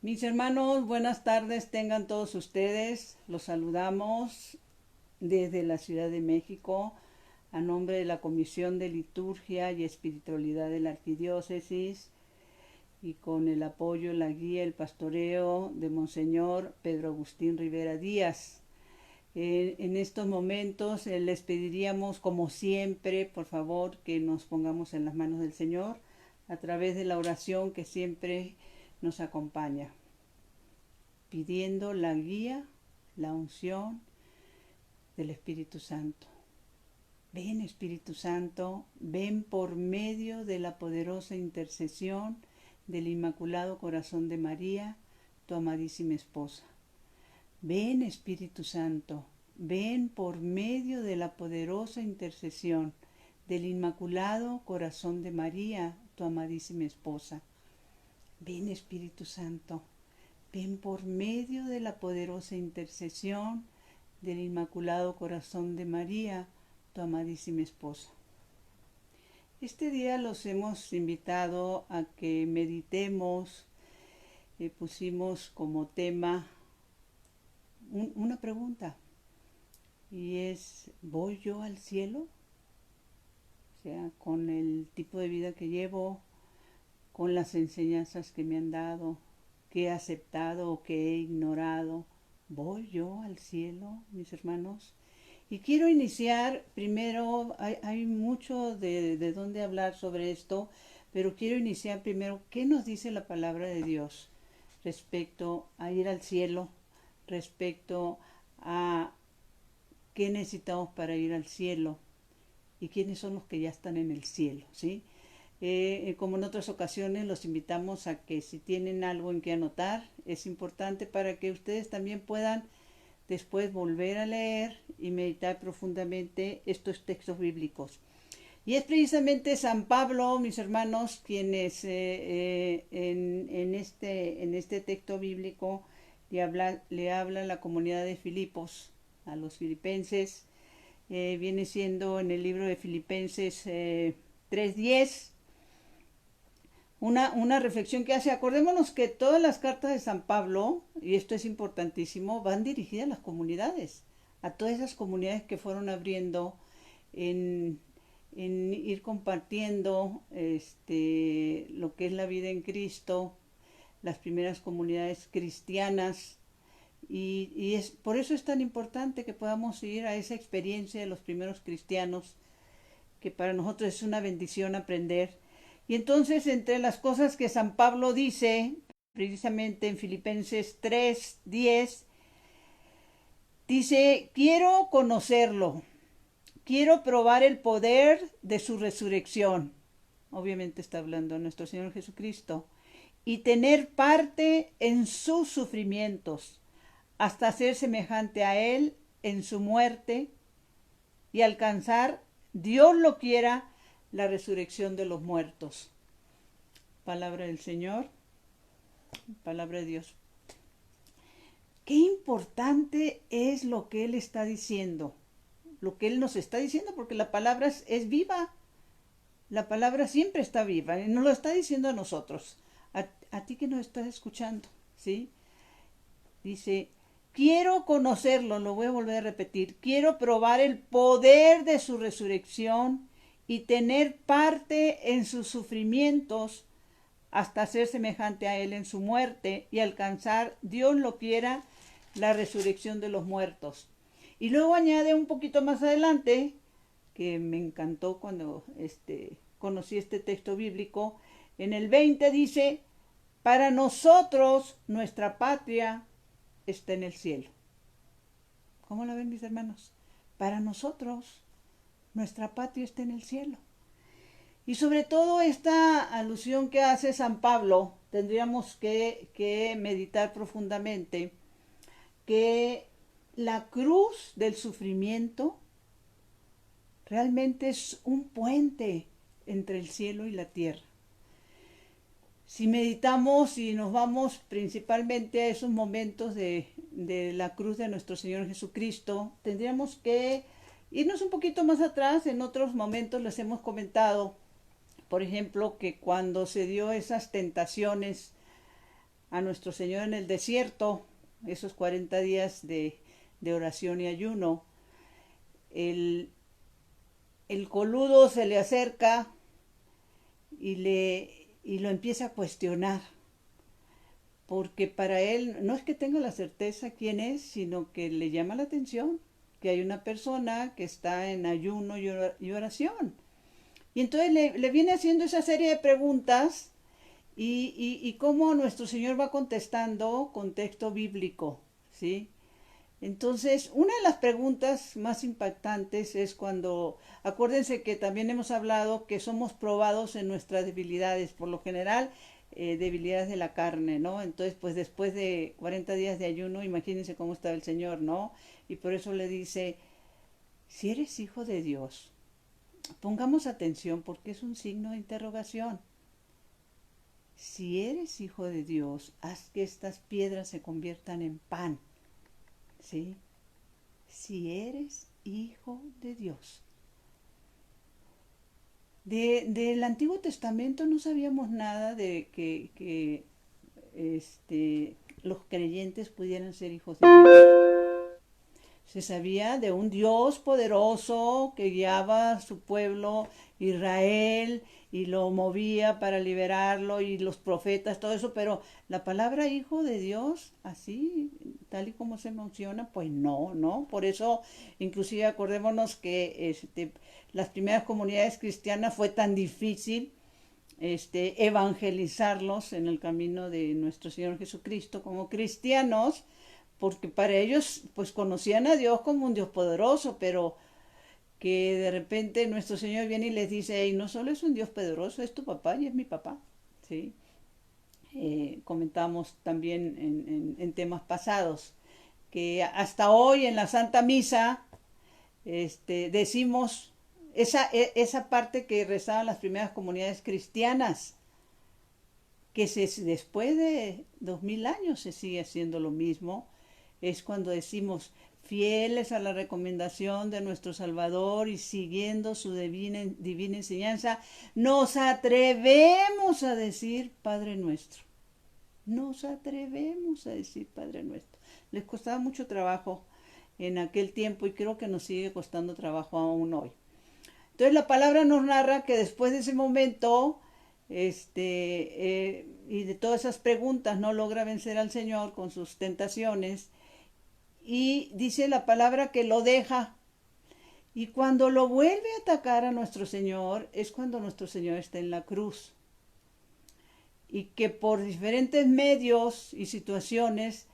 Mis hermanos, buenas tardes tengan todos ustedes. Los saludamos desde la Ciudad de México a nombre de la Comisión de Liturgia y Espiritualidad de la Arquidiócesis y con el apoyo, la guía, el pastoreo de Monseñor Pedro Agustín Rivera Díaz. En estos momentos les pediríamos, como siempre, por favor, que nos pongamos en las manos del Señor a través de la oración que siempre nos acompaña, pidiendo la guía, la unción del Espíritu Santo. Ven, Espíritu Santo, ven por medio de la poderosa intercesión del Inmaculado Corazón de María, tu amadísima esposa. Ven, Espíritu Santo, ven por medio de la poderosa intercesión del Inmaculado Corazón de María, tu amadísima esposa. Ven, Espíritu Santo, ven por medio de la poderosa intercesión del Inmaculado Corazón de María, tu amadísima esposa. Este día los hemos invitado a que meditemos, pusimos como tema una pregunta, y es: ¿voy yo al cielo? O sea, con el tipo de vida que llevo, con las enseñanzas que me han dado, que he aceptado o que he ignorado, ¿voy yo al cielo, mis hermanos? Y quiero iniciar primero, hay mucho de dónde hablar sobre esto, pero quiero iniciar primero, ¿qué nos dice la palabra de Dios respecto a ir al cielo, respecto a qué necesitamos para ir al cielo y quiénes son los que ya están en el cielo, ¿sí? Como en otras ocasiones, los invitamos a que si tienen algo en que anotar, es importante para que ustedes también puedan después volver a leer y meditar profundamente estos textos bíblicos. Y es precisamente San Pablo, mis hermanos, quienes en este texto bíblico le habla a la comunidad de Filipos, a los filipenses. Viene siendo en el libro de Filipenses 3:10, una reflexión que hace. Acordémonos que todas las cartas de San Pablo, y esto es importantísimo, van dirigidas a las comunidades, a todas esas comunidades que fueron abriendo en ir compartiendo lo que es la vida en Cristo, las primeras comunidades cristianas. Y es por eso es tan importante que podamos ir a esa experiencia de los primeros cristianos, que para nosotros es una bendición aprender. Y entonces, entre las cosas que San Pablo dice, precisamente en Filipenses 3:10, dice: quiero conocerlo, quiero probar el poder de su resurrección. Obviamente está hablando de nuestro Señor Jesucristo. Y tener parte en sus sufrimientos, hasta ser semejante a Él en su muerte y alcanzar, Dios lo quiera, la resurrección de los muertos. Palabra del Señor, palabra de Dios. Qué importante es lo que Él está diciendo, lo que Él nos está diciendo, porque la palabra es viva. La palabra siempre está viva y nos lo está diciendo a nosotros, a ti que nos estás escuchando, ¿sí? Dice: quiero conocerlo, lo voy a volver a repetir, quiero probar el poder de su resurrección y tener parte en sus sufrimientos hasta ser semejante a Él en su muerte y alcanzar, Dios lo quiera, la resurrección de los muertos. Y luego añade un poquito más adelante, que me encantó cuando conocí este texto bíblico, en el 20 dice: para nosotros nuestra patria está en el cielo. ¿Cómo la ven, mis hermanos? Para nosotros nuestra patria está en el cielo. Y sobre todo esta alusión que hace San Pablo, tendríamos que meditar profundamente, que la cruz del sufrimiento realmente es un puente entre el cielo y la tierra. Si meditamos y nos vamos principalmente a esos momentos de la cruz de nuestro Señor Jesucristo, tendríamos que irnos un poquito más atrás. En otros momentos les hemos comentado, por ejemplo, que cuando se dio esas tentaciones a nuestro Señor en el desierto, esos 40 días de oración y ayuno, el, el coludo se le acerca y lo empieza a cuestionar, porque para él no es que tenga la certeza quién es, sino que le llama la atención que hay una persona que está en ayuno y oración. Y entonces le viene haciendo esa serie de preguntas y cómo nuestro Señor va contestando con texto bíblico, ¿sí? Entonces, una de las preguntas más impactantes es cuando, acuérdense que también hemos hablado que somos probados en nuestras debilidades, por lo general, debilidades de la carne, ¿no? Entonces, pues después de 40 días de ayuno, imagínense cómo estaba el Señor, ¿no? Y por eso le dice, si eres hijo de Dios, pongamos atención porque es un signo de interrogación. Si eres hijo de Dios, haz que estas piedras se conviertan en pan, ¿sí? Si eres hijo de Dios. Del Antiguo Testamento no sabíamos nada de que los creyentes pudieran ser hijos de Dios. Se sabía de un Dios poderoso que guiaba a su pueblo Israel y lo movía para liberarlo y los profetas, todo eso, pero la palabra hijo de Dios, así, tal y como se menciona, pues no, ¿no? Por eso, inclusive acordémonos que las primeras comunidades cristianas fue tan difícil evangelizarlos en el camino de nuestro Señor Jesucristo como cristianos, porque para ellos pues conocían a Dios como un Dios poderoso, pero que de repente nuestro Señor viene y les dice, hey, no solo es un Dios poderoso, es tu papá y es mi papá, ¿sí? Comentamos también en temas pasados, que hasta hoy en la Santa Misa decimos esa parte que rezaban las primeras comunidades cristianas, que después de 2000 años se sigue haciendo lo mismo, es cuando decimos fieles a la recomendación de nuestro Salvador y siguiendo su divina enseñanza, nos atrevemos a decir Padre Nuestro. Nos atrevemos a decir Padre Nuestro. Les costaba mucho trabajo en aquel tiempo y creo que nos sigue costando trabajo aún hoy. Entonces la palabra nos narra que después de ese momento y de todas esas preguntas no logra vencer al Señor con sus tentaciones y dice la palabra que lo deja. Y cuando lo vuelve a atacar a nuestro Señor es cuando nuestro Señor está en la cruz. Y que por diferentes medios y situaciones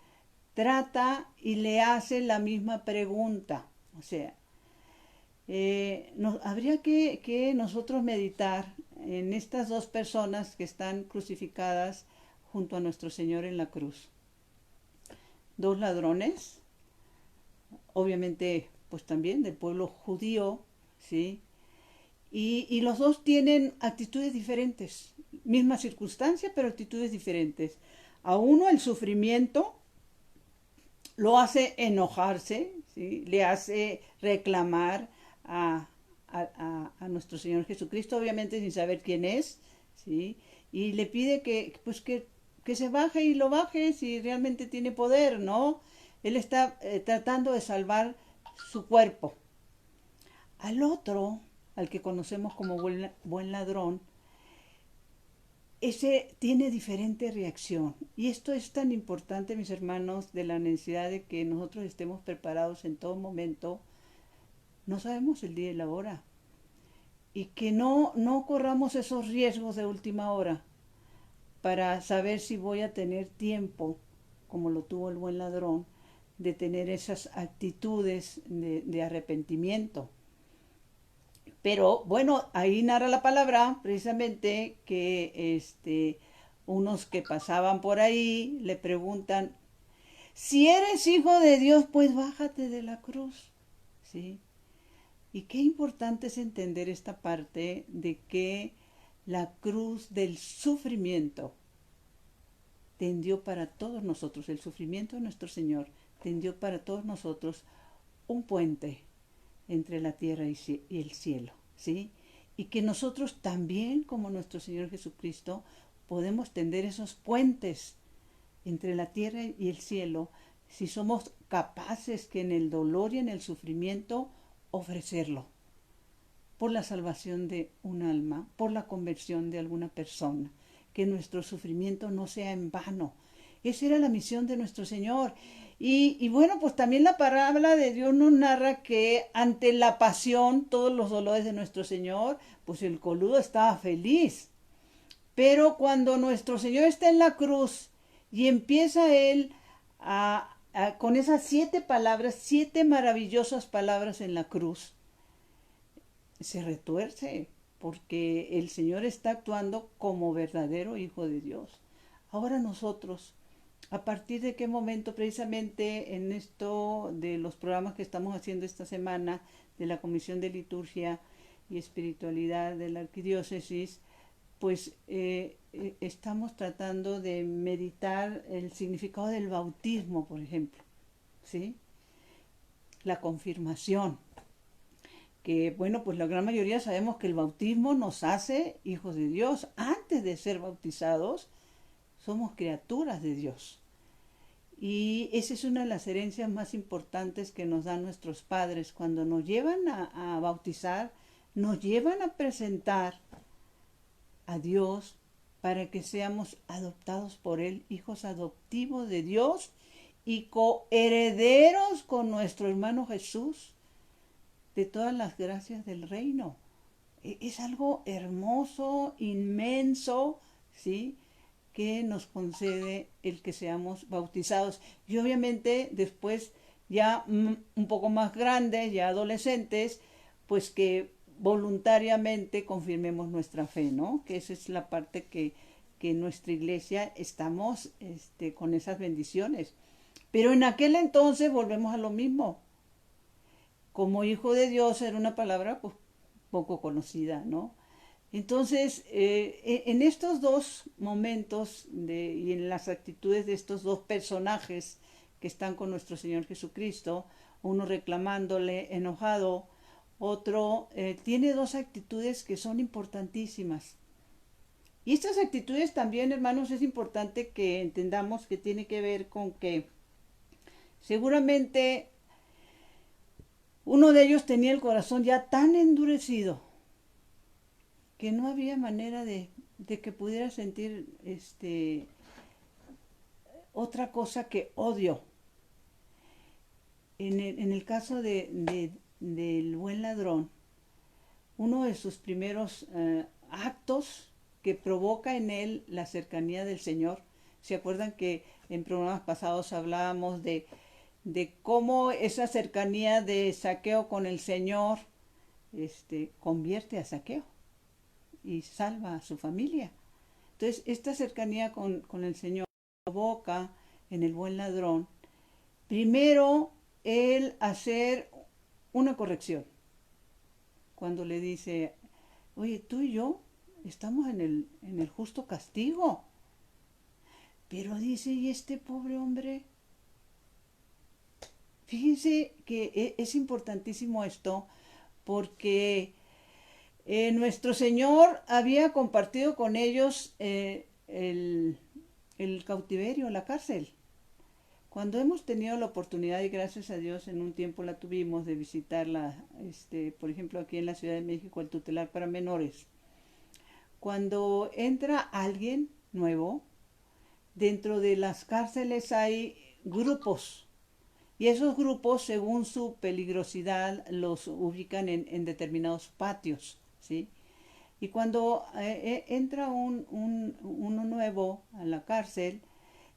trata y le hace la misma pregunta. O sea, habría que nosotros meditar en estas dos personas que están crucificadas junto a nuestro Señor en la cruz. Dos ladrones, obviamente pues también del pueblo judío, ¿sí? Y los dos tienen actitudes diferentes, misma circunstancia, pero actitudes diferentes. A uno el sufrimiento lo hace enojarse, ¿sí? Le hace reclamar a nuestro Señor Jesucristo, obviamente sin saber quién es, ¿sí? Y le pide que se baje y lo baje si realmente tiene poder, ¿no? Él está tratando de salvar su cuerpo. Al otro, al que conocemos como buen ladrón, ese tiene diferente reacción. Y esto es tan importante, mis hermanos, de la necesidad de que nosotros estemos preparados en todo momento. No sabemos el día y la hora. Y que no corramos esos riesgos de última hora para saber si voy a tener tiempo, como lo tuvo el buen ladrón, de tener esas actitudes de arrepentimiento. Pero bueno, ahí narra la palabra precisamente que unos que pasaban por ahí le preguntan, si eres hijo de Dios, pues bájate de la cruz, ¿sí? Y qué importante es entender esta parte de que la cruz del sufrimiento tendió para todos nosotros, el sufrimiento de nuestro Señor tendió para todos nosotros un puente entre la tierra y el cielo, ¿sí? Y que nosotros también, como nuestro Señor Jesucristo, podemos tender esos puentes entre la tierra y el cielo, si somos capaces que en el dolor y en el sufrimiento ofrecerlo por la salvación de un alma, por la conversión de alguna persona, que nuestro sufrimiento no sea en vano. Esa era la misión de nuestro Señor. Y bueno, pues también la palabra de Dios nos narra que ante la pasión, todos los dolores de nuestro Señor, pues el coludo estaba feliz. Pero cuando nuestro Señor está en la cruz y empieza Él con esas 7 palabras, 7 maravillosas palabras en la cruz, se retuerce porque el Señor está actuando como verdadero Hijo de Dios. Ahora nosotros, ¿a partir de qué momento precisamente en esto de los programas que estamos haciendo esta semana de la Comisión de Liturgia y Espiritualidad de la Arquidiócesis, pues estamos tratando de meditar el significado del bautismo, por ejemplo, ¿sí? La confirmación, que bueno, pues la gran mayoría sabemos que el bautismo nos hace hijos de Dios. Antes de ser bautizados, somos criaturas de Dios. Y esa es una de las herencias más importantes que nos dan nuestros padres. Cuando nos llevan a bautizar, nos llevan a presentar a Dios para que seamos adoptados por Él, hijos adoptivos de Dios y coherederos con nuestro hermano Jesús de todas las gracias del reino. Es algo hermoso, inmenso, ¿sí?, que nos concede el que seamos bautizados. Y obviamente después ya un poco más grandes, ya adolescentes, pues que voluntariamente confirmemos nuestra fe, ¿no? Que esa es la parte que en nuestra iglesia estamos con esas bendiciones. Pero en aquel entonces volvemos a lo mismo. Como hijo de Dios era una palabra pues, poco conocida, ¿no? Entonces, en estos dos momentos y en las actitudes de estos dos personajes que están con nuestro Señor Jesucristo, uno reclamándole enojado, otro tiene dos actitudes que son importantísimas. Y estas actitudes también, hermanos, es importante que entendamos que tiene que ver con que seguramente uno de ellos tenía el corazón ya tan endurecido que no había manera de que pudiera sentir otra cosa que odio. En el caso del buen ladrón, uno de sus primeros actos que provoca en él la cercanía del Señor. ¿Se acuerdan que en programas pasados hablábamos de cómo esa cercanía de Zaqueo con el Señor convierte a Zaqueo y salva a su familia? Entonces, esta cercanía con el Señor provoca en el buen ladrón, primero, él hacer una corrección. Cuando le dice, oye, tú y yo estamos en el justo castigo. Pero dice, ¿y este pobre hombre? Fíjense que es importantísimo esto porque nuestro Señor había compartido con ellos el cautiverio, la cárcel. Cuando hemos tenido la oportunidad, y gracias a Dios en un tiempo la tuvimos, de visitarla, por ejemplo aquí en la Ciudad de México, el tutelar para menores, cuando entra alguien nuevo, dentro de las cárceles hay grupos, y esos grupos, según su peligrosidad, los ubican en determinados patios, ¿sí? Y cuando entra uno nuevo a la cárcel,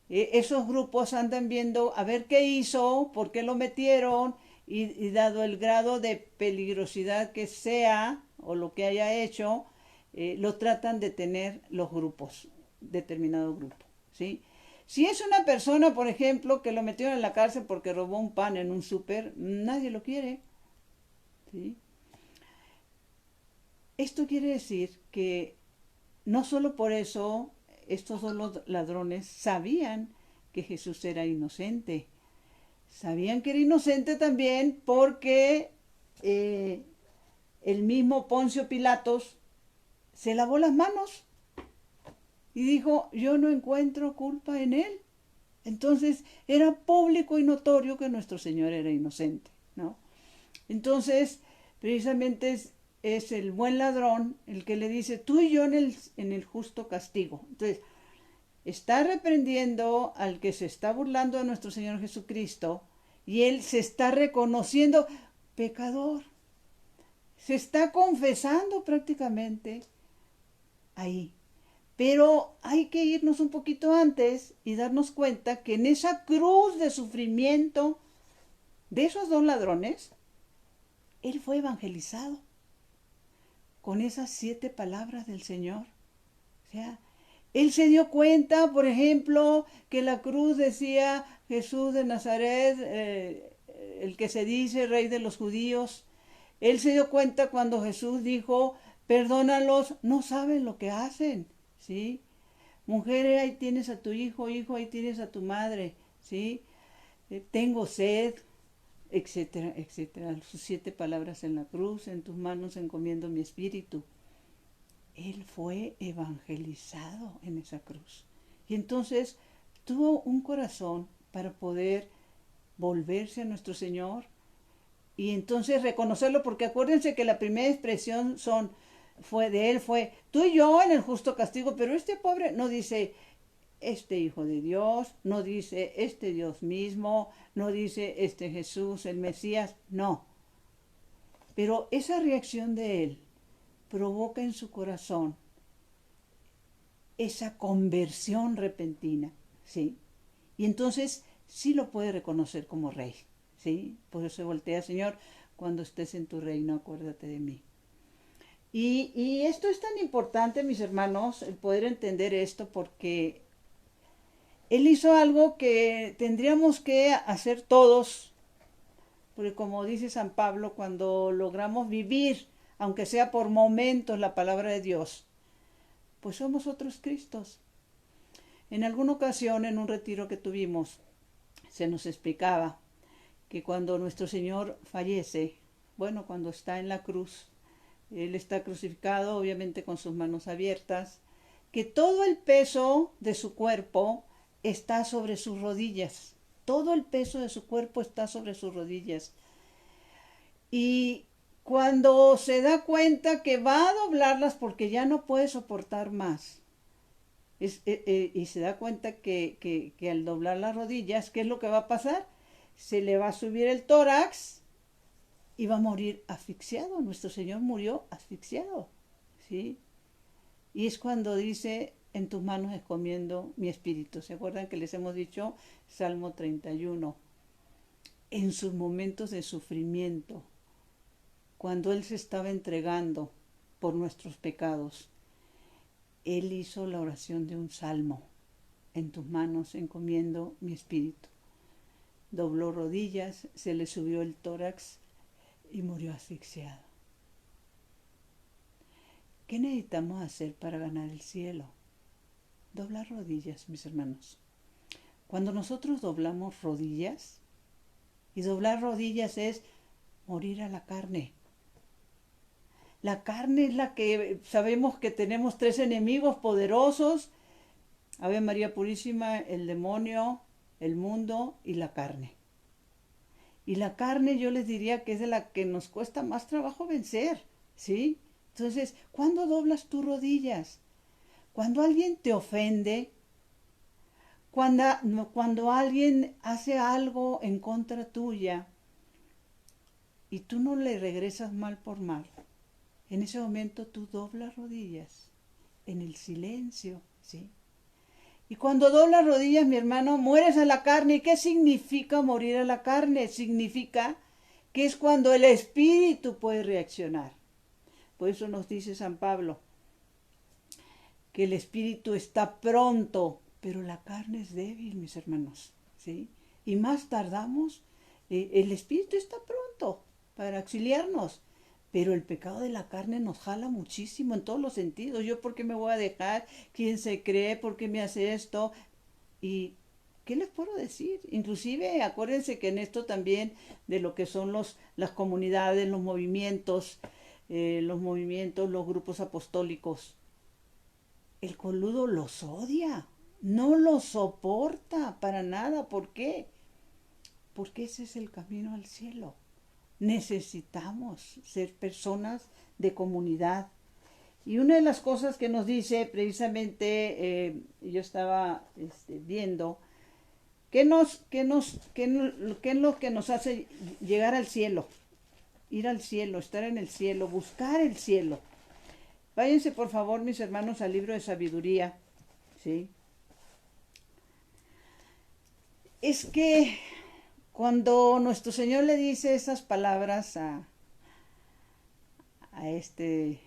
esos grupos andan viendo a ver qué hizo, por qué lo metieron, y dado el grado de peligrosidad que sea o lo que haya hecho, lo tratan de tener los grupos, determinado grupo, ¿sí? Si es una persona, por ejemplo, que lo metieron en la cárcel porque robó un pan en un súper, nadie lo quiere, ¿sí? Esto quiere decir que no solo por eso estos dos ladrones sabían que Jesús era inocente. Sabían que era inocente también porque el mismo Poncio Pilatos se lavó las manos y dijo, yo no encuentro culpa en él. Entonces era público y notorio que nuestro Señor era inocente, ¿no? Entonces, precisamente es el buen ladrón el que le dice, tú y yo en el justo castigo. Entonces, está reprendiendo al que se está burlando de nuestro Señor Jesucristo y él se está reconociendo pecador. Se está confesando prácticamente ahí. Pero hay que irnos un poquito antes y darnos cuenta que en esa cruz de sufrimiento de esos dos ladrones, él fue evangelizado con esas 7 palabras del Señor. O sea, él se dio cuenta, por ejemplo, que la cruz decía Jesús de Nazaret, el que se dice rey de los judíos. Él se dio cuenta cuando Jesús dijo, perdónalos, no saben lo que hacen, ¿sí? Mujer, ahí tienes a tu hijo, hijo, ahí tienes a tu madre, ¿sí? Tengo sed, etcétera, etcétera. Sus 7 palabras en la cruz, en tus manos encomiendo mi espíritu. Él fue evangelizado en esa cruz. Y entonces tuvo un corazón para poder volverse a nuestro Señor y entonces reconocerlo, porque acuérdense que la primera expresión fue de él, fue tú y yo en el justo castigo, pero este pobre no dice este Hijo de Dios, no dice este Dios mismo, no dice este Jesús, el Mesías, no. Pero esa reacción de él provoca en su corazón esa conversión repentina, ¿sí? Y entonces sí lo puede reconocer como rey, ¿sí? Por eso se voltea, Señor, cuando estés en tu reino, acuérdate de mí. Y esto es tan importante, mis hermanos, el poder entender esto, porque Él hizo algo que tendríamos que hacer todos, porque como dice San Pablo, cuando logramos vivir, aunque sea por momentos, la palabra de Dios, pues somos otros Cristos. En alguna ocasión, en un retiro que tuvimos, se nos explicaba que cuando nuestro Señor fallece, bueno, cuando está en la cruz, Él está crucificado, obviamente con sus manos abiertas, que todo el peso de su cuerpo está sobre sus rodillas. Todo el peso de su cuerpo está sobre sus rodillas. Y cuando se da cuenta que va a doblarlas porque ya no puede soportar más, y se da cuenta que al doblar las rodillas, ¿qué es lo que va a pasar? Se le va a subir el tórax y va a morir asfixiado. Nuestro Señor murió asfixiado, ¿sí? Y es cuando dice, en tus manos encomiendo mi espíritu. ¿Se acuerdan que les hemos dicho Salmo 31? En sus momentos de sufrimiento, cuando Él se estaba entregando por nuestros pecados, Él hizo la oración de un salmo. En tus manos encomiendo mi espíritu. Dobló rodillas, se le subió el tórax y murió asfixiado. ¿Qué necesitamos hacer para ganar el cielo? Doblar rodillas, mis hermanos. Cuando nosotros doblamos rodillas, y doblar rodillas es morir a la carne. La carne es la que sabemos que tenemos 3 enemigos poderosos: Ave María Purísima, el demonio, el mundo y la carne. Y la carne yo les diría que es de la que nos cuesta más trabajo vencer, ¿sí? Entonces, ¿cuándo doblas tus rodillas? Cuando alguien te ofende, cuando alguien hace algo en contra tuya y tú no le regresas mal por mal, en ese momento tú doblas rodillas en el silencio, ¿sí? Y cuando doblas rodillas, mi hermano, mueres a la carne. ¿Y qué significa morir a la carne? Significa que es cuando el espíritu puede reaccionar. Por eso nos dice San Pablo que el espíritu está pronto, pero la carne es débil, mis hermanos, ¿sí? Y más tardamos, el espíritu está pronto para auxiliarnos, pero el pecado de la carne nos jala muchísimo en todos los sentidos. ¿Yo por qué me voy a dejar? ¿Quién se cree? ¿Por qué me hace esto? ¿Y qué les puedo decir? Inclusive acuérdense que en esto también de lo que son las comunidades, los movimientos, los grupos apostólicos, el coludo los odia. No lo soporta para nada. ¿Por qué? Porque ese es el camino al cielo. Necesitamos ser personas de comunidad. Y una de las cosas que nos dice precisamente, yo estaba viendo, ¿qué es lo que nos hace llegar al cielo? Ir al cielo, estar en el cielo, buscar el cielo. Váyanse por favor, mis hermanos, al libro de sabiduría, ¿sí? Es que cuando nuestro Señor le dice esas palabras a este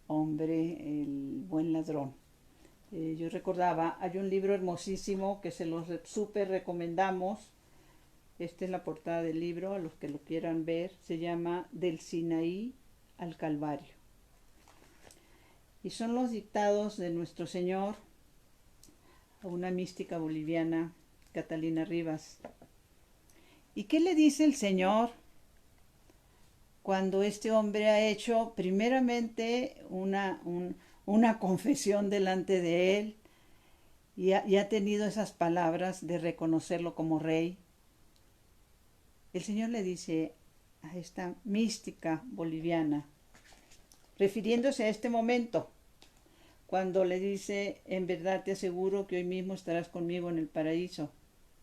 hombre, el buen ladrón, yo recordaba, hay un libro hermosísimo que se los súper recomendamos. Esta es la portada del libro, a los que lo quieran ver. Se llama Del Sinaí al Calvario. Y son los dictados de nuestro Señor a una mística boliviana, Catalina Rivas. ¿Y qué le dice el Señor cuando este hombre ha hecho primeramente una confesión delante de él y ha tenido esas palabras de reconocerlo como rey? El Señor le dice a esta mística boliviana, refiriéndose a este momento, cuando le dice, en verdad te aseguro que hoy mismo estarás conmigo en el paraíso,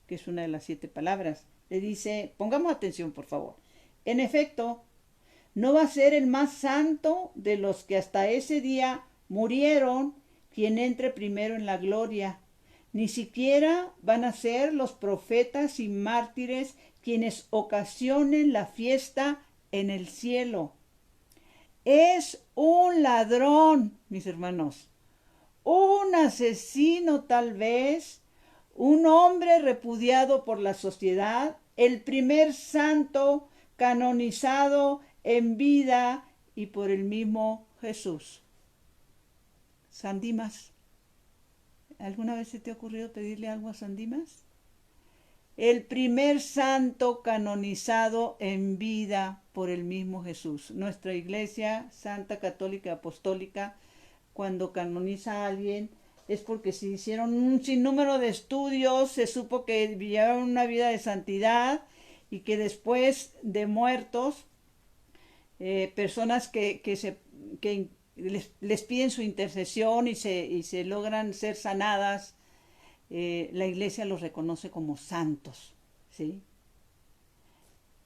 que es una de las 7 palabras. Le dice, pongamos atención por favor, en efecto, no va a ser el más santo de los que hasta ese día murieron quien entre primero en la gloria, ni siquiera van a ser los profetas y mártires quienes ocasionen la fiesta en el cielo. Es un ladrón, mis hermanos, un asesino tal vez, un hombre repudiado por la sociedad, el primer santo canonizado en vida y por el mismo Jesús. San Dimas. ¿Alguna vez se te ha ocurrido pedirle algo a San Dimas? El primer santo canonizado en vida por el mismo Jesús. Nuestra Iglesia Santa Católica Apostólica, cuando canoniza a alguien, es porque se hicieron un sinnúmero de estudios, se supo que llevaron una vida de santidad y que después de muertos, personas que les piden su intercesión y se logran ser sanadas, la Iglesia los reconoce como santos, ¿sí?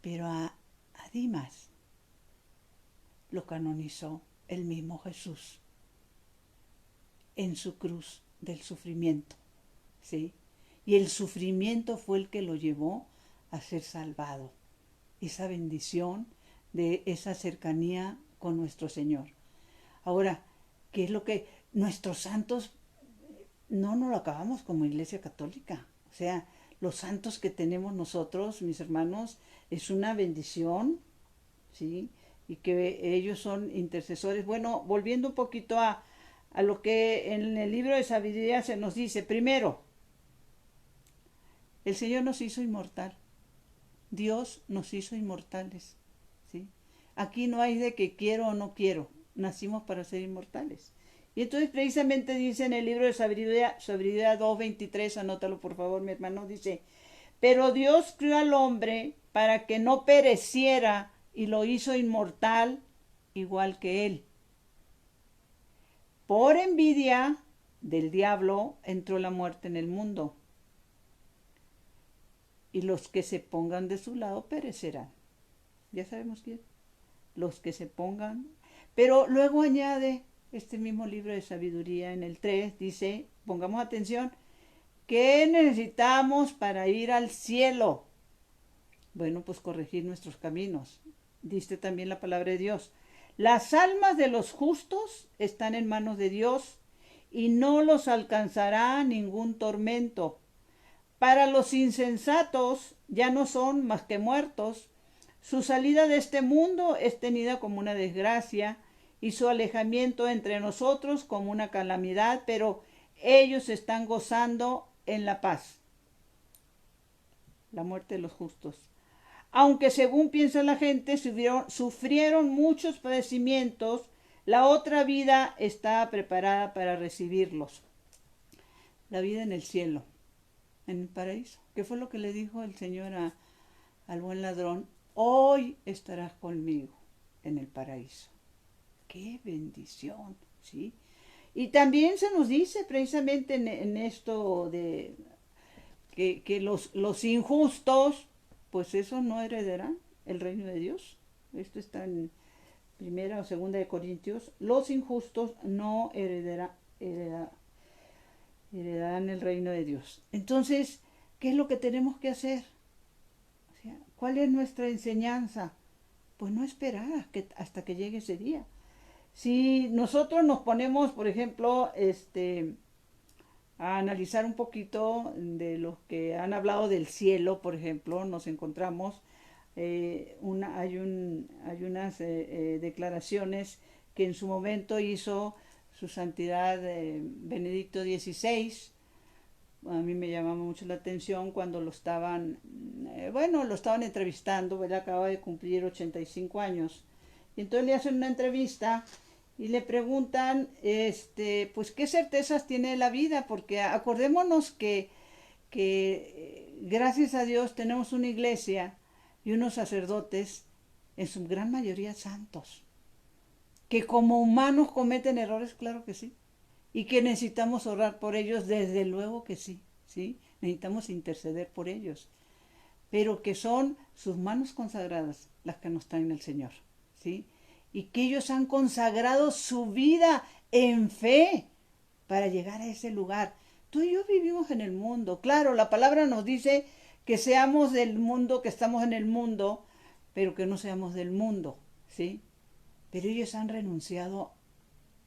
Pero a Dimas lo canonizó el mismo Jesús en su cruz del sufrimiento, ¿sí? Y el sufrimiento fue el que lo llevó a ser salvado. Esa bendición de esa cercanía con nuestro Señor. Ahora, ¿qué es lo que nuestros santos no nos lo acabamos como Iglesia Católica? O sea, los santos que tenemos nosotros, mis hermanos, es una bendición, ¿sí? Y que ellos son intercesores. Bueno, volviendo un poquito a lo que en el libro de sabiduría se nos dice. Primero, el Señor nos hizo inmortal. Dios nos hizo inmortales, ¿sí? Aquí no hay de que quiero o no quiero. Nacimos para ser inmortales. Y entonces precisamente dice en el libro de sabiduría 2:23, anótalo por favor, mi hermano, dice, pero Dios crió al hombre para que no pereciera y lo hizo inmortal igual que él. Por envidia del diablo entró la muerte en el mundo, y los que se pongan de su lado perecerán. Ya sabemos quién. Los que se pongan. Pero luego añade este mismo libro de sabiduría en el 3, dice, pongamos atención, ¿qué necesitamos para ir al cielo? Bueno, pues corregir nuestros caminos. Dice también la palabra de Dios. Las almas de los justos están en manos de Dios y no los alcanzará ningún tormento. Para los insensatos ya no son más que muertos. Su salida de este mundo es tenida como una desgracia y su alejamiento entre nosotros como una calamidad, pero ellos están gozando en la paz. La muerte de los justos. Aunque según piensa la gente, sufrieron muchos padecimientos, la otra vida está preparada para recibirlos. la vida en el cielo, en el paraíso. ¿Qué fue lo que le dijo el Señor al buen ladrón? Hoy estarás conmigo en el paraíso. ¡Qué bendición! ¿Sí? Y también se nos dice precisamente en esto de que los injustos, pues eso no heredarán el reino de Dios. Esto está en primera o segunda de Corintios. Los injustos no heredarán el reino de Dios. Entonces, ¿qué es lo que tenemos que hacer? O sea, ¿cuál es nuestra enseñanza? Pues no esperar hasta que llegue ese día. Si nosotros nos ponemos, por ejemplo, a analizar un poquito de los que han hablado del cielo, por ejemplo, nos encontramos, hay unas declaraciones que en su momento hizo su santidad Benedicto XVI. A mí me llamaba mucho la atención cuando lo estaban entrevistando, él acaba de cumplir 85 años. Y entonces le hacen una entrevista y le preguntan, pues, ¿qué certezas tiene la vida? Porque acordémonos que gracias a Dios tenemos una iglesia y unos sacerdotes, en su gran mayoría santos, que como humanos cometen errores, claro que sí, y que necesitamos orar por ellos, desde luego que sí, ¿sí? Necesitamos interceder por ellos, pero que son sus manos consagradas las que nos traen el Señor, ¿sí? Y que ellos han consagrado su vida en fe para llegar a ese lugar. Tú y yo vivimos en el mundo. Claro, la palabra nos dice que seamos del mundo, que estamos en el mundo, pero que no seamos del mundo, ¿sí? Pero ellos han renunciado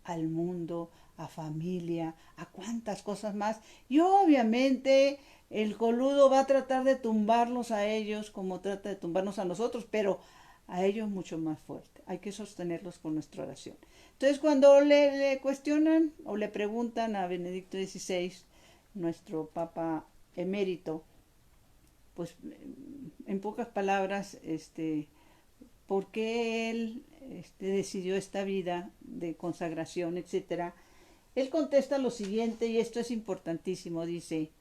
al mundo, a familia, a cuantas cosas más. Y obviamente el coludo va a tratar de tumbarlos a ellos como trata de tumbarnos a nosotros, pero a ellos mucho más fuerte. Hay que sostenerlos con nuestra oración. Entonces cuando le cuestionan o le preguntan a Benedicto XVI, nuestro Papa emérito, pues en pocas palabras, por qué él decidió esta vida de consagración, etcétera, él contesta lo siguiente, y esto es importantísimo, dice,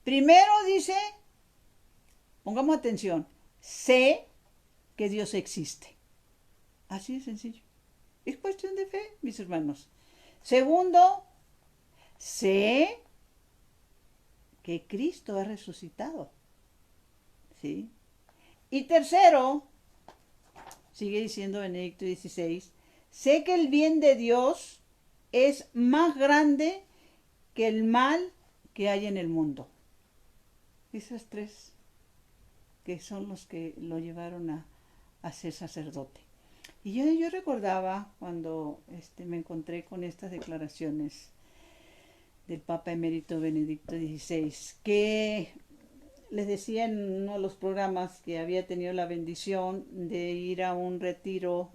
primero dice, pongamos atención, sé que Dios existe. Así de sencillo. Es cuestión de fe, mis hermanos. Segundo, sé que Cristo ha resucitado. ¿Sí? Y tercero, sigue diciendo Benedicto XVI, sé que el bien de Dios es más grande que el mal que hay en el mundo. Esas tres que son los que lo llevaron a ser sacerdote. Y yo recordaba cuando me encontré con estas declaraciones del Papa Emérito Benedicto XVI, que les decía en uno de los programas que había tenido la bendición de ir a un retiro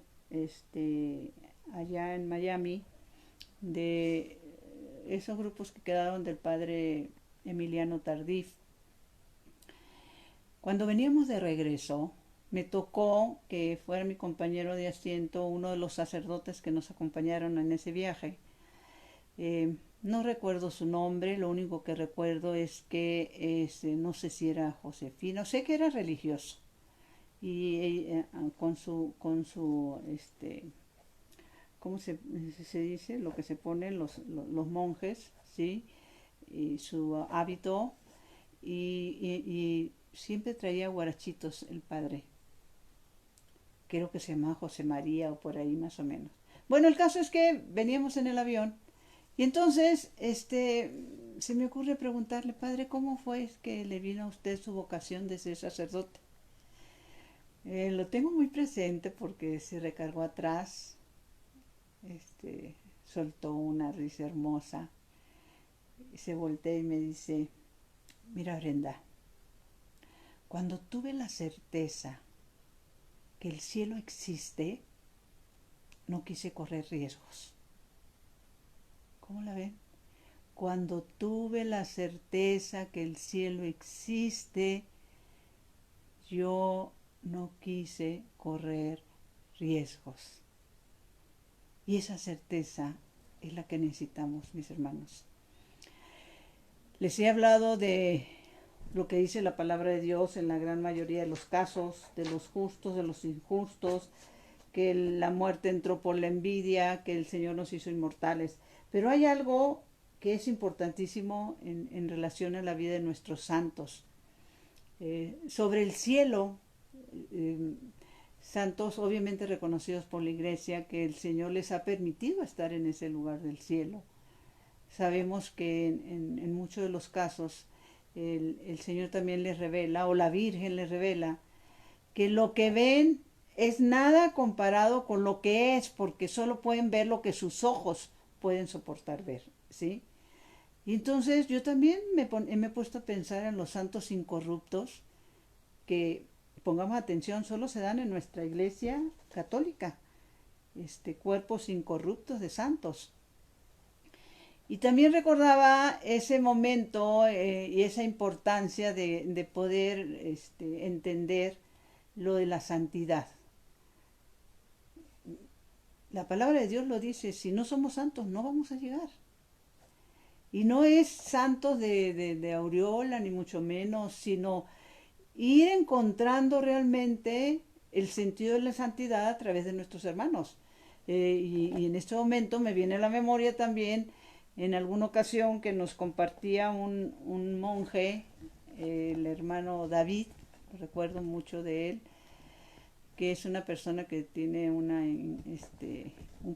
allá en Miami, de esos grupos que quedaron del padre Emiliano Tardif. Cuando veníamos de regreso, me tocó que fuera mi compañero de asiento uno de los sacerdotes que nos acompañaron en ese viaje. No recuerdo su nombre, lo único que recuerdo es que no sé si era Josefino, sé que era religioso y ¿cómo se dice? Lo que se ponen los monjes, ¿sí? Y su hábito y siempre traía guarachitos el padre. Creo que se llamaba José María o por ahí más o menos. Bueno, el caso es que veníamos en el avión y entonces se me ocurre preguntarle, padre, ¿cómo fue que le vino a usted su vocación de ser sacerdote? Lo tengo muy presente porque se recargó atrás, soltó una risa hermosa y se voltea y me dice, mira Brenda, cuando tuve la certeza que el cielo existe, no quise correr riesgos. ¿Cómo la ven? Cuando tuve la certeza que el cielo existe, yo no quise correr riesgos. Y esa certeza es la que necesitamos, mis hermanos. Les he hablado de lo que dice la palabra de Dios en la gran mayoría de los casos, de los justos, de los injustos, que la muerte entró por la envidia, que el Señor nos hizo inmortales. Pero hay algo que es importantísimo en relación a la vida de nuestros santos. Sobre el cielo, eh, santos obviamente reconocidos por la iglesia, que el Señor les ha permitido estar en ese lugar del cielo. Sabemos que en muchos de los casos el Señor también les revela, o la Virgen les revela, que lo que ven es nada comparado con lo que es, porque solo pueden ver lo que sus ojos pueden soportar ver, ¿sí? Y entonces yo también me he puesto a pensar en los santos incorruptos, que, pongamos atención, solo se dan en nuestra iglesia católica, cuerpos incorruptos de santos. Y también recordaba ese momento y esa importancia de poder entender lo de la santidad. La palabra de Dios lo dice, si no somos santos no vamos a llegar. Y no es santos de aureola, ni mucho menos, sino ir encontrando realmente el sentido de la santidad a través de nuestros hermanos. Y en este momento me viene a la memoria también en alguna ocasión que nos compartía un monje, el hermano David, recuerdo mucho de él, que es una persona que tiene un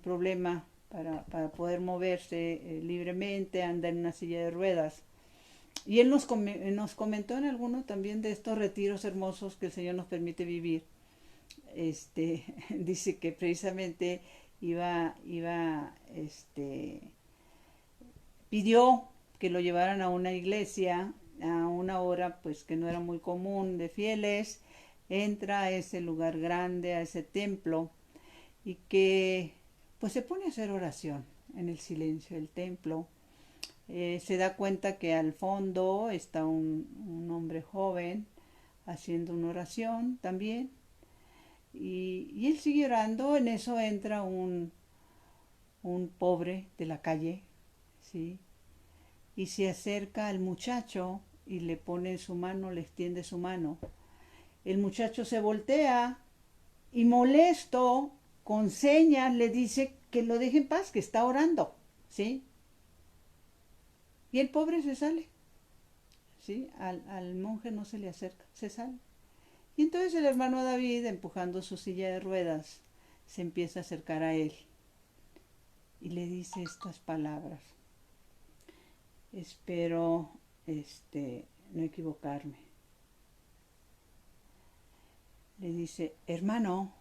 problema para poder moverse libremente, anda en una silla de ruedas. Y él nos comentó en alguno también de estos retiros hermosos que el Señor nos permite vivir. Dice que precisamente pidió que lo llevaran a una iglesia a una hora pues que no era muy común de fieles, entra a ese lugar grande, a ese templo, y que pues se pone a hacer oración en el silencio del templo. Se da cuenta que al fondo está un hombre joven haciendo una oración también, y él sigue orando. En eso entra un pobre de la calle, ¿sí? Y se acerca al muchacho y le pone su mano, le extiende su mano. El muchacho se voltea y molesto, con señas, le dice que lo deje en paz, que está orando, ¿sí? Y el pobre se sale, ¿sí? Al monje no se le acerca, se sale. Y entonces el hermano David, empujando su silla de ruedas, se empieza a acercar a él y le dice estas palabras: espero no equivocarme. Le dice: hermano,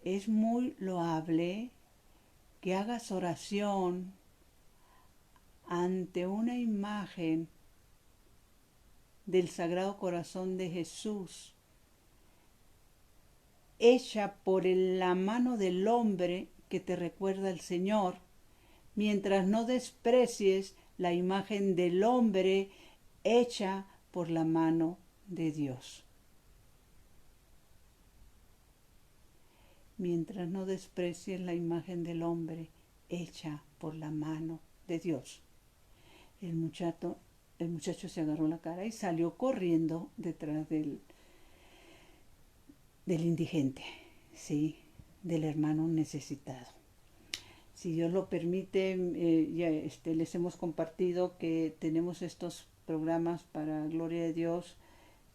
es muy loable que hagas oración ante una imagen del Sagrado Corazón de Jesús, hecha por la mano del hombre que te recuerda al Señor, mientras no desprecies la imagen del hombre hecha por la mano de Dios. Mientras no desprecies la imagen del hombre hecha por la mano de Dios. El muchacho se agarró la cara y salió corriendo detrás del indigente, ¿sí? Del hermano necesitado. Si Dios lo permite, les hemos compartido que tenemos estos programas para gloria de Dios.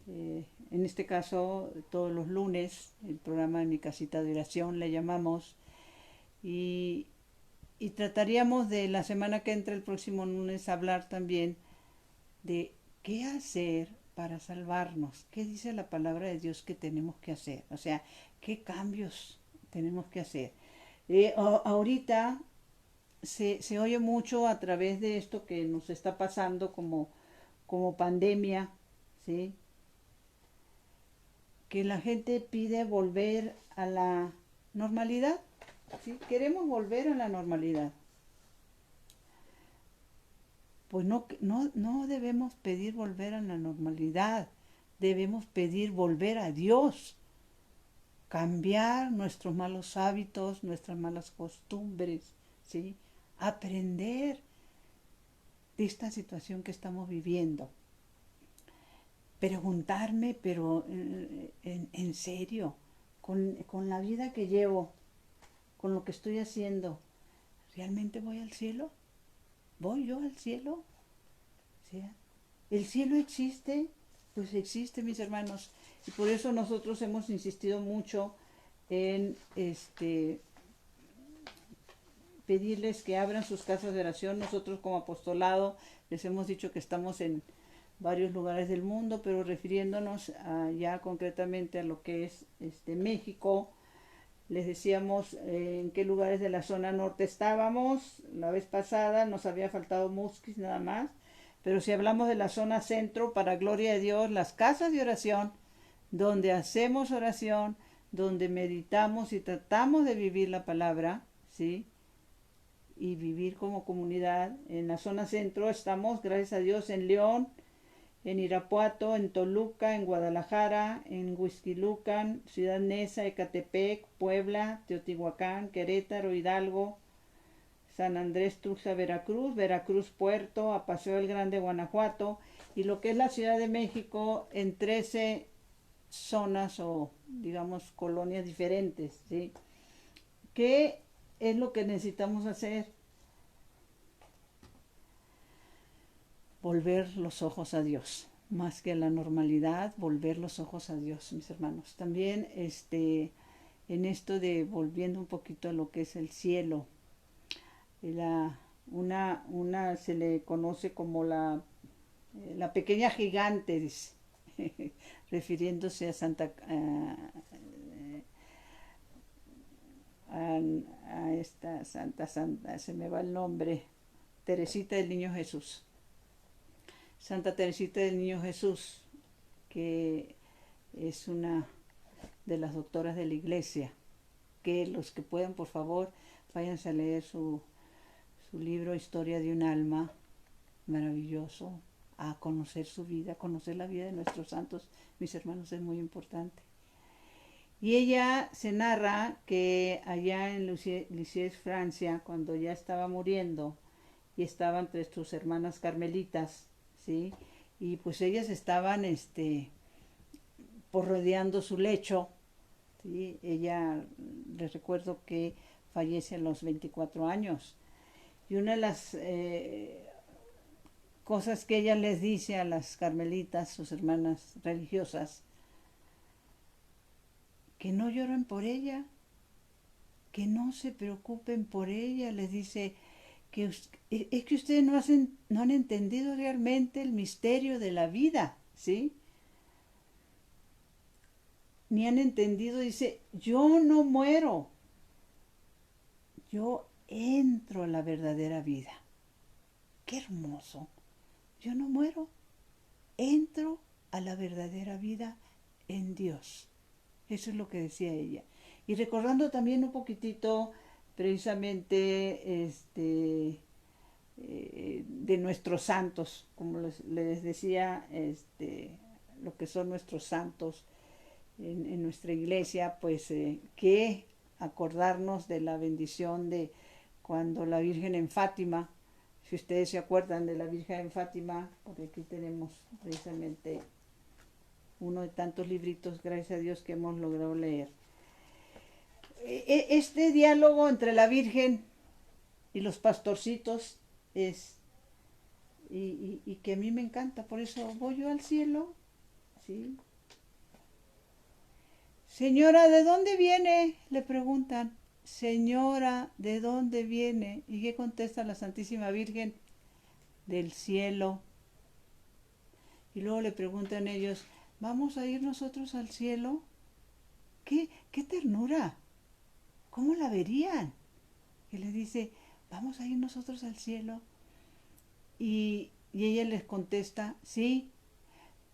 En este caso, todos los lunes, el programa de Mi Casita de Oración le llamamos. Y trataríamos de la semana que entra, el próximo lunes, hablar también de qué hacer para salvarnos. ¿Qué dice la palabra de Dios que tenemos que hacer? O sea, ¿qué cambios tenemos que hacer? Ahorita se oye mucho a través de esto que nos está pasando como pandemia, ¿sí? Que la gente pide volver a la normalidad, ¿sí? Queremos volver a la normalidad. Pues no debemos pedir volver a la normalidad, debemos pedir volver a Dios, cambiar nuestros malos hábitos, nuestras malas costumbres, ¿sí? Aprender esta situación que estamos viviendo. Preguntarme, pero en serio, con la vida que llevo, con lo que estoy haciendo, ¿realmente voy al cielo? ¿Voy yo al cielo? ¿Sí? ¿El cielo existe? Pues existe, mis hermanos. Y por eso nosotros hemos insistido mucho en pedirles que abran sus casas de oración. Nosotros como apostolado les hemos dicho que estamos en varios lugares del mundo, pero refiriéndonos ya concretamente a lo que es México, les decíamos en qué lugares de la zona norte estábamos. La vez pasada nos había faltado Musquis nada más, pero si hablamos de la zona centro, para gloria de Dios, las casas de oración, donde hacemos oración, donde meditamos y tratamos de vivir la palabra, ¿sí? Y vivir como comunidad. En la zona centro estamos, gracias a Dios, en León, en Irapuato, en Toluca, en Guadalajara, en Huixquilucan, Ciudad Neza, Ecatepec, Puebla, Teotihuacán, Querétaro, Hidalgo, San Andrés Tuxtla, Veracruz, Veracruz Puerto, a Paseo del Grande, Guanajuato, y lo que es la Ciudad de México en 13 zonas o digamos colonias diferentes, ¿sí? ¿Qué es lo que necesitamos hacer? Volver los ojos a Dios, más que a la normalidad, volver los ojos a Dios, mis hermanos. También en esto de volviendo un poquito a lo que es el cielo, una se le conoce como la pequeña gigante, dice, refiriéndose a esta santa, se me va el nombre, Teresita del Niño Jesús. Santa Teresita del Niño Jesús, que es una de las doctoras de la iglesia, que los que puedan, por favor, váyanse a leer su libro Historia de un alma, maravilloso, a conocer su vida, a conocer la vida de nuestros santos, mis hermanos, es muy importante. Y ella se narra que allá en Lisieux, Francia, cuando ya estaba muriendo y estaba entre sus hermanas carmelitas, ¿sí? Y pues ellas estaban por rodeando su lecho, ¿sí? Ella, les recuerdo que fallece a los 24 años. Y una de las cosas que ella les dice a las carmelitas, sus hermanas religiosas, que no lloren por ella, que no se preocupen por ella, les dice que es que ustedes no han entendido realmente el misterio de la vida, ¿sí? Ni han entendido, dice, yo no muero, yo entro a la verdadera vida. Qué hermoso. Yo no muero, entro a la verdadera vida en Dios. Eso es lo que decía ella. Y recordando también un poquitito precisamente de nuestros santos, como les decía, lo que son nuestros santos en nuestra iglesia, pues que acordarnos de la bendición de cuando la Virgen en Fátima, si ustedes se acuerdan de la Virgen en Fátima, porque aquí tenemos precisamente uno de tantos libritos, gracias a Dios, que hemos logrado leer. Este diálogo entre la Virgen y los pastorcitos es, y que a mí me encanta, por eso voy yo al cielo, ¿sí? Señora, ¿de dónde viene? Le preguntan. Señora, ¿de dónde viene? ¿Y qué contesta la Santísima Virgen? Del cielo. Y luego le preguntan ellos, ¿vamos a ir nosotros al cielo? ¿Qué ternura? ¿Cómo la verían? Y le dice, ¿vamos a ir nosotros al cielo? Y ella les contesta, sí,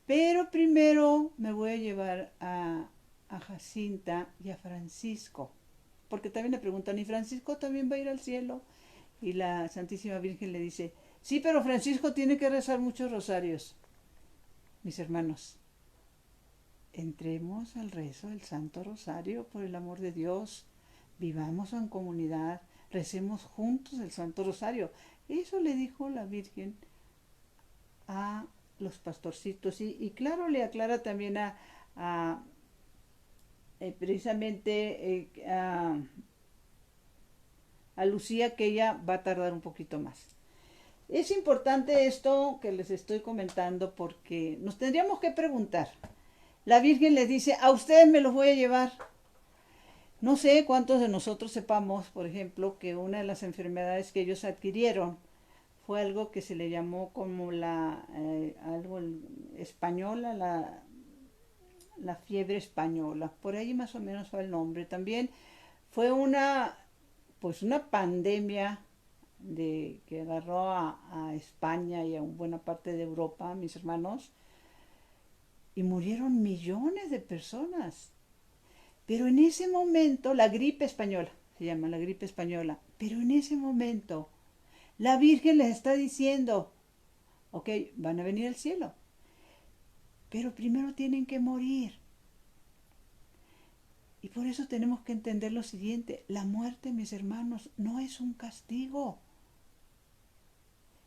pero primero me voy a llevar a Jacinta y a Francisco. Porque también le preguntan, ¿y Francisco también va a ir al cielo? Y la Santísima Virgen le dice, sí, pero Francisco tiene que rezar muchos rosarios. Mis hermanos, entremos al rezo del Santo Rosario, por el amor de Dios, vivamos en comunidad, recemos juntos el Santo Rosario. Eso le dijo la Virgen a los pastorcitos. Y claro, le aclara también a precisamente a Lucía que ella va a tardar un poquito más. Es importante esto que les estoy comentando porque nos tendríamos que preguntar. La Virgen les dice, a ustedes me los voy a llevar. No sé cuántos de nosotros sepamos, por ejemplo, que una de las enfermedades que ellos adquirieron fue algo que se le llamó como algo española, la fiebre española. Por ahí más o menos fue el nombre. También fue pues una pandemia que agarró a España y a una buena parte de Europa, mis hermanos, y murieron millones de personas. Pero en ese momento, la gripe española, se llama la gripe española, pero en ese momento la Virgen les está diciendo, ok, van a venir al cielo, pero primero tienen que morir. Y por eso tenemos que entender lo siguiente, la muerte, mis hermanos, no es un castigo.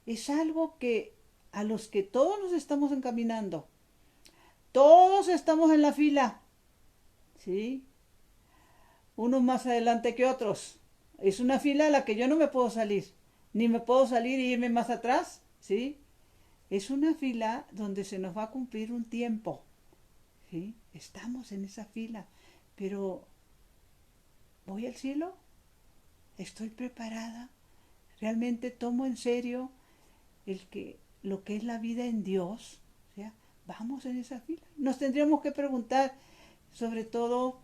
Es algo que a los que todos nos estamos encaminando, todos estamos en la fila, ¿sí? Unos más adelante que otros. Es una fila a la que yo no me puedo salir, ni me puedo salir e irme más atrás, ¿sí? Es una fila donde se nos va a cumplir un tiempo, ¿sí? Estamos en esa fila, pero ¿voy al cielo? ¿Estoy preparada? ¿Realmente tomo en serio lo que es la vida en Dios? O sea, vamos en esa fila. Nos tendríamos que preguntar, sobre todo,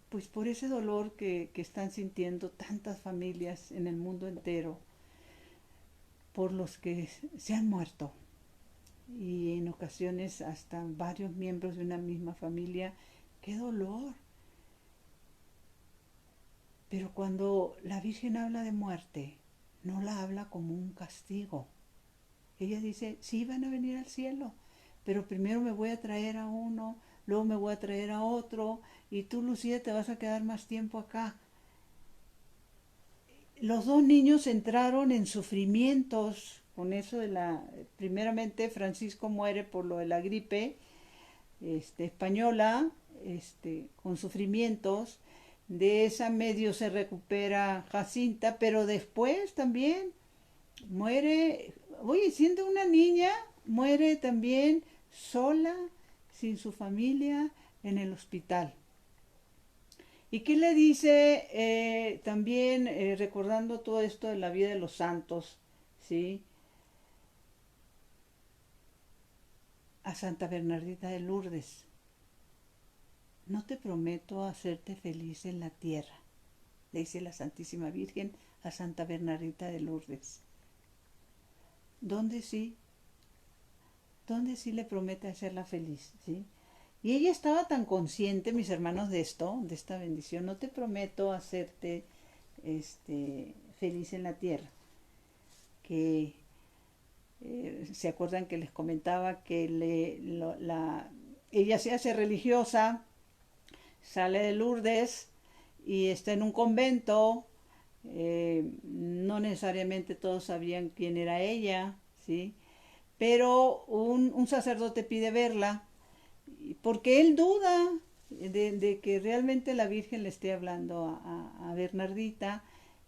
pues por ese dolor que están sintiendo tantas familias en el mundo entero, por los que se han muerto. Y en ocasiones hasta varios miembros de una misma familia. ¡Qué dolor! Pero cuando la Virgen habla de muerte, no la habla como un castigo. Ella dice, sí van a venir al cielo, pero primero me voy a traer a uno, luego me voy a traer a otro, y tú, Lucía, te vas a quedar más tiempo acá. Los dos niños entraron en sufrimientos con eso primeramente Francisco muere por lo de la gripe española, con sufrimientos. De esa medio se recupera Jacinta, pero después también muere, oye, siendo una niña, muere también sola, sin su familia, en el hospital. ¿Y qué le dice también, recordando todo esto de la vida de los santos, ¿sí? A Santa Bernardita de Lourdes? No te prometo hacerte feliz en la tierra, le dice la Santísima Virgen a Santa Bernardita de Lourdes. ¿Dónde sí? ¿Dónde sí le promete hacerla feliz? ¿Sí? Y ella estaba tan consciente, mis hermanos, de esto, de esta bendición. No te prometo hacerte feliz en la tierra. Que se acuerdan que les comentaba que ella se hace religiosa, sale de Lourdes y está en un convento. No necesariamente todos sabían quién era ella, ¿sí? Pero un sacerdote pide verla porque él duda de que realmente la Virgen le esté hablando a Bernardita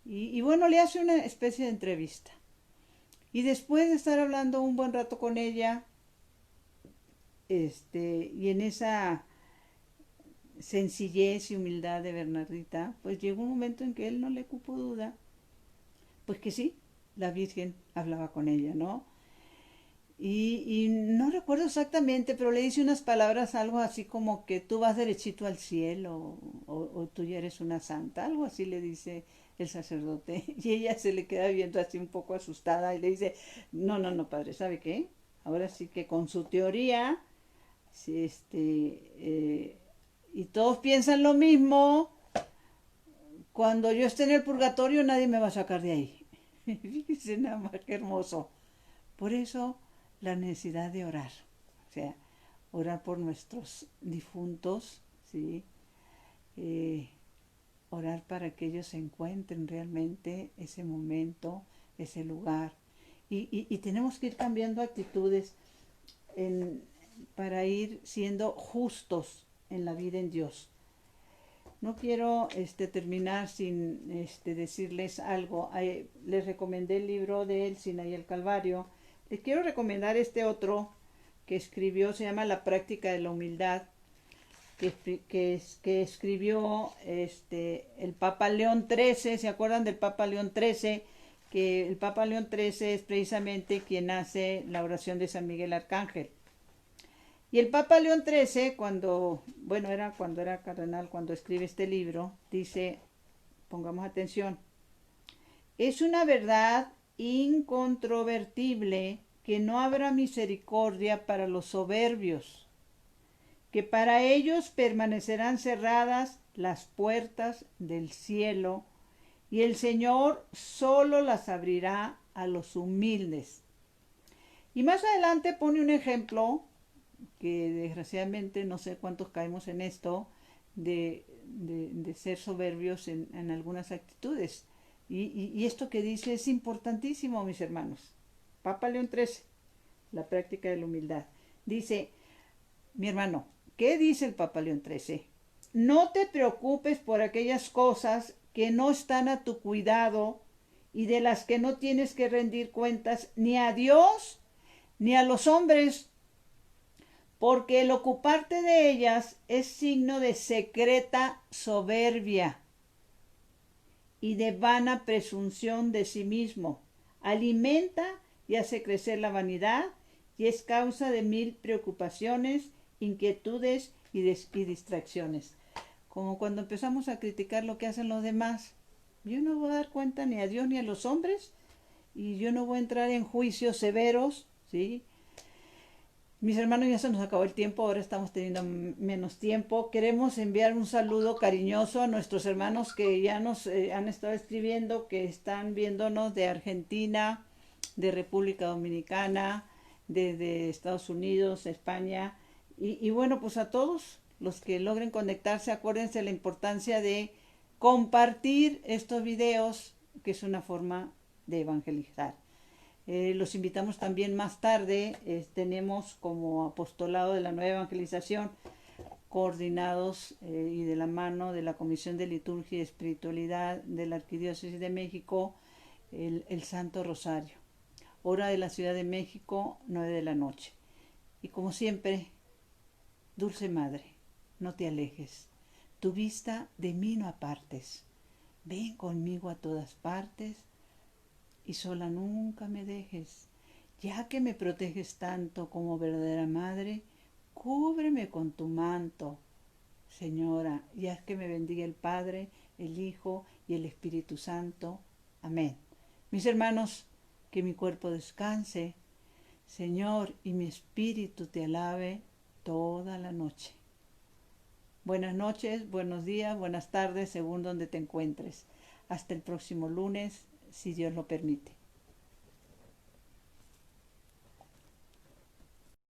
y bueno, le hace una especie de entrevista. Y después de estar hablando un buen rato con ella, y en esa sencillez y humildad de Bernardita, pues llegó un momento en que él no le cupo duda, pues que sí, la Virgen hablaba con ella, ¿no? Y no recuerdo exactamente, pero le dice unas palabras, algo así como que tú vas derechito al cielo o tú ya eres una santa, algo así le dice el sacerdote. Y ella se le queda viendo así un poco asustada y le dice, no, no, no, padre, ¿sabe qué? Ahora sí que con su teoría, si y todos piensan lo mismo, cuando yo esté en el purgatorio nadie me va a sacar de ahí. Fíjense nada más que hermoso. Por eso la necesidad de orar, o sea, orar por nuestros difuntos, ¿sí? Eh, Orar para que ellos encuentren realmente ese momento, ese lugar, y tenemos que ir cambiando actitudes para ir siendo justos en la vida en Dios. No quiero terminar sin decirles algo. Les recomendé el libro de El Sinaí el Calvario. Les quiero recomendar este otro que escribió, se llama La práctica de la humildad, que escribió el Papa León XIII. ¿Se acuerdan del Papa León XIII? Que el Papa León XIII es precisamente quien hace la oración de San Miguel Arcángel. Y el Papa León XIII, cuando era cardenal, cuando escribe este libro, dice, pongamos atención, es una verdad incontrovertible que no habrá misericordia para los soberbios, que para ellos permanecerán cerradas las puertas del cielo y el Señor solo las abrirá a los humildes. Y más adelante pone un ejemplo que desgraciadamente no sé cuántos caemos en esto, de ser soberbios en algunas actitudes. Y esto que dice es importantísimo, mis hermanos. Papa León XIII, la práctica de la humildad. Dice, mi hermano, ¿qué dice el Papa León XIII? No te preocupes por aquellas cosas que no están a tu cuidado y de las que no tienes que rendir cuentas ni a Dios ni a los hombres, porque el ocuparte de ellas es signo de secreta soberbia y de vana presunción de sí mismo. Alimenta y hace crecer la vanidad y es causa de mil preocupaciones, inquietudes y distracciones. Como cuando empezamos a criticar lo que hacen los demás. Yo no voy a dar cuenta ni a Dios ni a los hombres y yo no voy a entrar en juicios severos, ¿sí? Mis hermanos, ya se nos acabó el tiempo, ahora estamos teniendo menos tiempo. Queremos enviar un saludo cariñoso a nuestros hermanos que ya nos han estado escribiendo, que están viéndonos de Argentina, de República Dominicana, de Estados Unidos, España. Y bueno, pues a todos los que logren conectarse, acuérdense la importancia de compartir estos videos, que es una forma de evangelizar. Los invitamos también más tarde, tenemos como apostolado de la nueva evangelización, coordinados y de la mano de la Comisión de Liturgia y Espiritualidad de la Arquidiócesis de México, el Santo Rosario. Hora de la Ciudad de México, 9 de la noche. Y como siempre, Dulce Madre, no te alejes, tu vista de mí no apartes. Ven conmigo a todas partes y sola nunca me dejes. Ya que me proteges tanto como verdadera madre, cúbreme con tu manto, Señora, y haz que me bendiga el Padre, el Hijo y el Espíritu Santo. Amén. Mis hermanos, que mi cuerpo descanse, Señor, y mi espíritu te alabe toda la noche. Buenas noches, buenos días, buenas tardes, según donde te encuentres. Hasta el próximo lunes, si Dios lo permite.